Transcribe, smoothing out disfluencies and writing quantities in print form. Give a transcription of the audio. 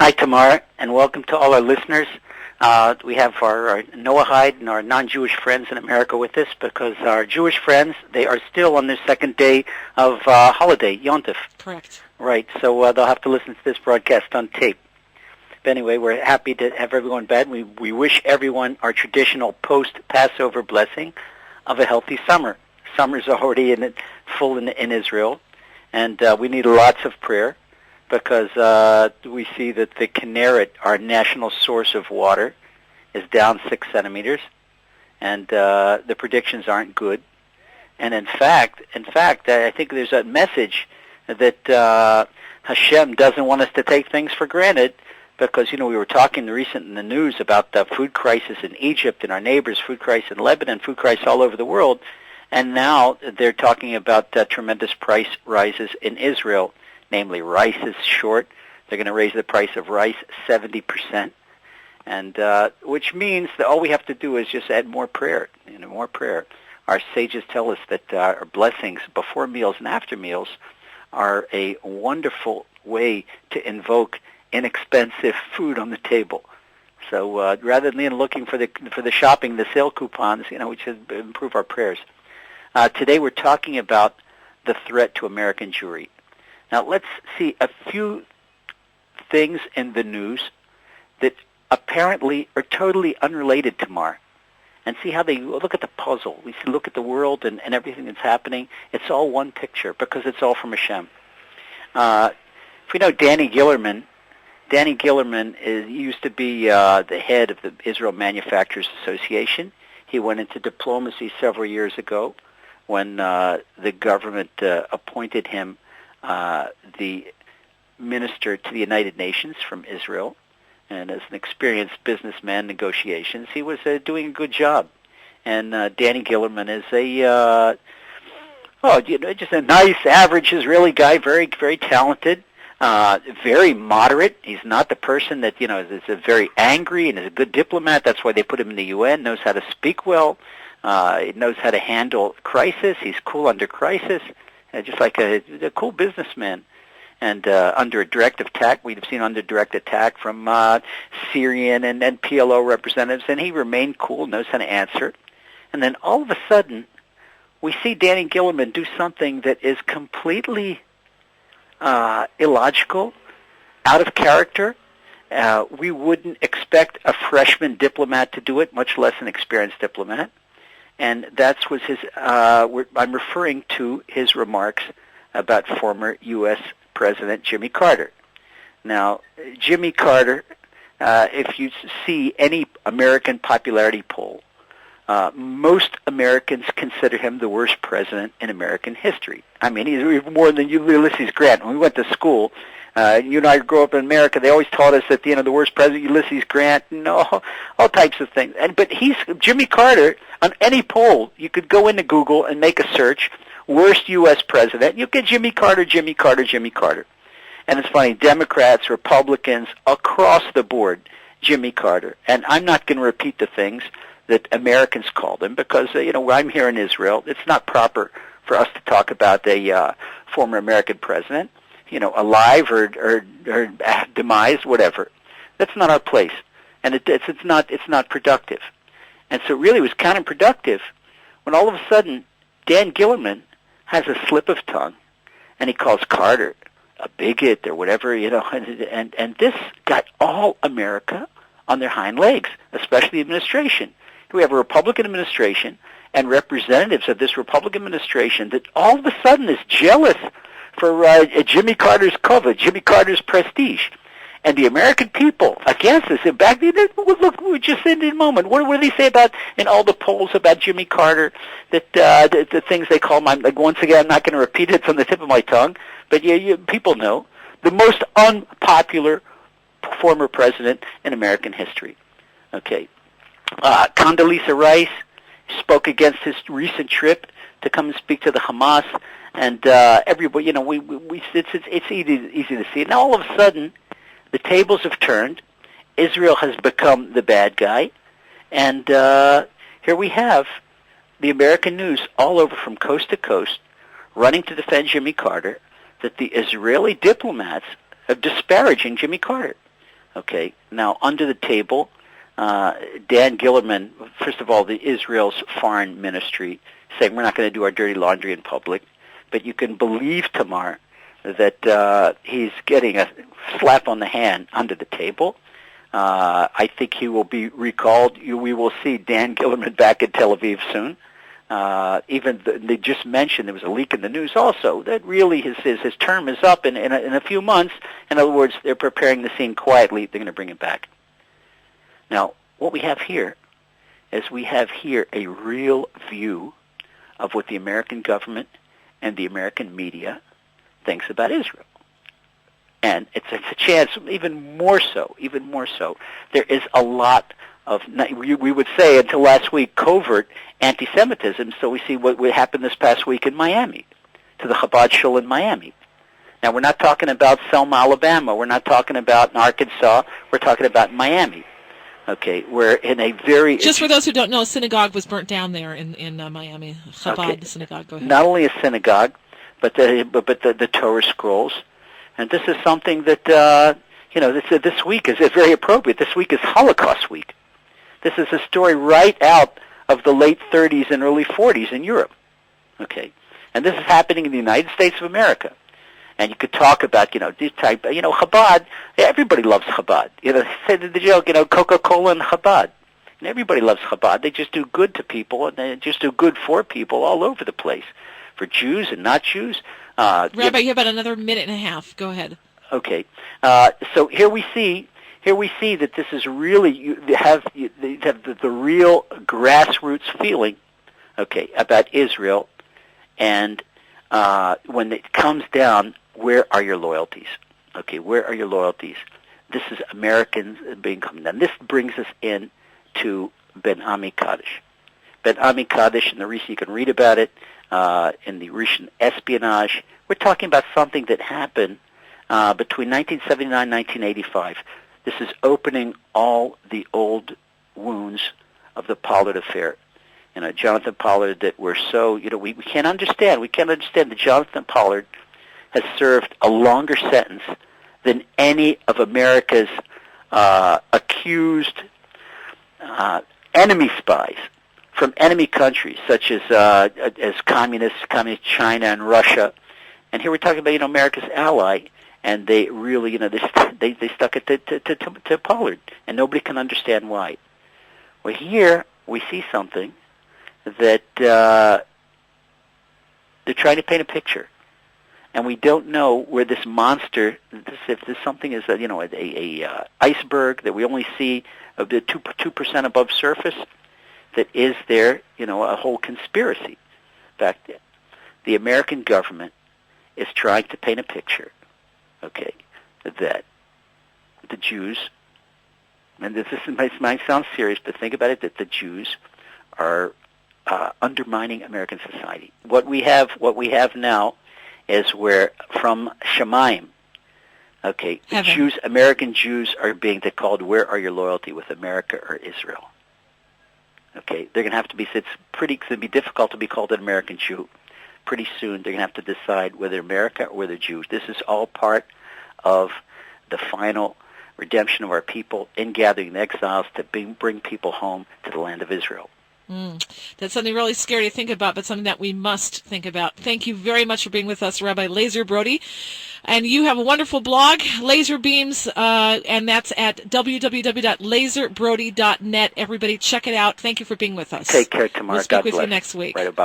Hi, Tamar, and welcome to all our listeners. We have our Noahide and our non-Jewish friends in America with us because our Jewish friends, they are still on their second day of holiday, Yonah. Correct. Right, so they'll have to listen to this broadcast on tape. But anyway, we're happy to have everyone in bed. We wish everyone our traditional post-Passover blessing of a healthy summer. Summer's already full in Israel, and we need lots of prayer, because we see that the Kinneret, our national source of water, is down 6 centimeters, and the predictions aren't good. And in fact, I think there's a message that Hashem doesn't want us to take things for granted, because we were talking recent in the news about the food crisis in Egypt and our neighbors, food crisis in Lebanon, food crisis all over the world, and now they're talking about tremendous price rises in Israel. Namely, rice is short. They're going to raise the price of rice 70%, and which means that all we have to do is just add more prayer. More prayer. Our sages tell us that our blessings before meals and after meals are a wonderful way to invoke inexpensive food on the table. So rather than looking for the shopping, the sale coupons, we should improve our prayers. Today we're talking about the threat to American Jewry. Now let's see a few things in the news that apparently are totally unrelated to Tamar, and see how they look at the puzzle. We look at the world and everything that's happening. It's all one picture because it's all from Hashem. If we know Danny Gillerman used to be the head of the Israel Manufacturers Association. He went into diplomacy several years ago when the government appointed him the minister to the United Nations from Israel, and as an experienced businessman negotiations, he was doing a good job. And Danny Gillerman is just a nice, average Israeli guy, very, very talented, very moderate. He's not the person that is very angry and is a good diplomat. That's why they put him in the UN. Knows how to speak well. He knows how to handle crisis. He's cool under crisis. Just like a cool businessman. And under a direct attack, we've seen under direct attack from Syrian and PLO representatives, and he remained cool, knows how to answer. And then all of a sudden, we see Danny Gillerman do something that is completely illogical, out of character. We wouldn't expect a freshman diplomat to do it, much less an experienced diplomat. And that was his, I'm referring to his remarks about former U.S. President Jimmy Carter. Now, Jimmy Carter, if you see any American popularity poll, most Americans consider him the worst president in American history. I mean, he's more than Ulysses Grant. When we went to school, you and I grew up in America, they always taught us that, the worst president, Ulysses Grant, and all types of things. But he's Jimmy Carter. On any poll, you could go into Google and make a search, worst U.S. president. You get Jimmy Carter, Jimmy Carter, Jimmy Carter. And it's funny, Democrats, Republicans, across the board, Jimmy Carter. And I'm not going to repeat the things that Americans called him because, I'm here in Israel. It's not proper for us to talk about a former American president, alive or demise, whatever. That's not our place. And it's not productive. And so it really was counterproductive when all of a sudden Dan Gillerman has a slip of tongue and he calls Carter a bigot or whatever, and this got all America on their hind legs, especially the administration. We have a Republican administration and representatives of this Republican administration that all of a sudden is jealous for Jimmy Carter's cover, Jimmy Carter's prestige. And the American people against us. And back then, look, we just in a moment. What do they say about in all the polls about Jimmy Carter? That the things they call him. Once again, I'm not going to repeat it. It's on the tip of my tongue. But people know the most unpopular former president in American history. Okay, Condoleezza Rice spoke against his recent trip to come and speak to the Hamas, and everybody, it's easy to see it. Now all of a sudden, the tables have turned. Israel has become the bad guy. And here we have the American news all over from coast to coast running to defend Jimmy Carter, that the Israeli diplomats are disparaging Jimmy Carter. Okay. Now, under the table, Dan Gillerman, first of all, Israel's foreign ministry, saying we're not going to do our dirty laundry in public, but you can believe, Tamar, that he's getting a slap on the hand under the table. I think he will be recalled. We will see Dan Gillerman back in Tel Aviv soon. They just mentioned there was a leak in the news also that really his term is up in a few months. In other words, they're preparing the scene quietly. They're going to bring him back. Now, what we have here is we have here a real view of what the American government and the American media thinks about Israel. And it's a chance, even more so. There is a lot of, we would say until last week, covert anti-Semitism. So we see what happened this past week in Miami, to the Chabad shul in Miami. Now, we're not talking about Selma, Alabama. We're not talking about Arkansas. We're talking about Miami. Okay, we're in a very... Just for those who don't know, a synagogue was burnt down there in Miami. Chabad synagogue. Go ahead. Not only a synagogue, but the Torah scrolls. And this is something that, this week is very appropriate. This week is Holocaust week. This is a story right out of the late 30s and early 40s in Europe. Okay, and this is happening in the United States of America. And you could talk about, this type, Chabad. Everybody loves Chabad. They say the joke, Coca-Cola and Chabad. And everybody loves Chabad. They just do good to people, and they just do good for people all over the place, for Jews and not Jews. Rabbi, you have about another minute and a half. Go ahead. Okay. So here we see that this is really you have the real grassroots feeling, okay, about Israel, and when it comes down, where are your loyalties? Okay, where are your loyalties? This is Americans being coming down. This brings us in to Ben Ami Kaddish. Ben Ami Kaddish in the recent, you can read about it in the recent espionage. We're talking about something that happened between 1979 and 1985. This is opening all the old wounds of the Pollard affair. Jonathan Pollard, that we're so, we can't understand. We can't understand that Jonathan Pollard has served a longer sentence than any of America's accused enemy spies from enemy countries, such as communist China and Russia. And here we're talking about, America's ally, and they really, they stuck it to Pollard, and nobody can understand why. Well, here we see something that they're trying to paint a picture, and we don't know where this monster. If this something is a iceberg that we only see of the 2% above surface, that is there a whole conspiracy back there. The American government is trying to paint a picture, okay, that the Jews, and this might sound serious, but think about it, that the Jews are undermining American society. What we have now is where from Shemaim, okay, the Jews, American Jews are being called, where are your loyalty with America or Israel? Okay, they're going to have to be, it's going to be difficult to be called an American Jew. Pretty soon they're going to have to decide whether America or whether Jews. This is all part of the final redemption of our people in gathering the exiles to bring people home to the land of Israel. That's something really scary to think about, but something that we must think about. Thank you very much for being with us, Rabbi Lazer Brody. And you have a wonderful blog, Laser Beams, and that's at www.lazerbrody.net. Everybody check it out. Thank you for being with us. Take care, Tamar. We'll speak with you next week. Right, bye-bye.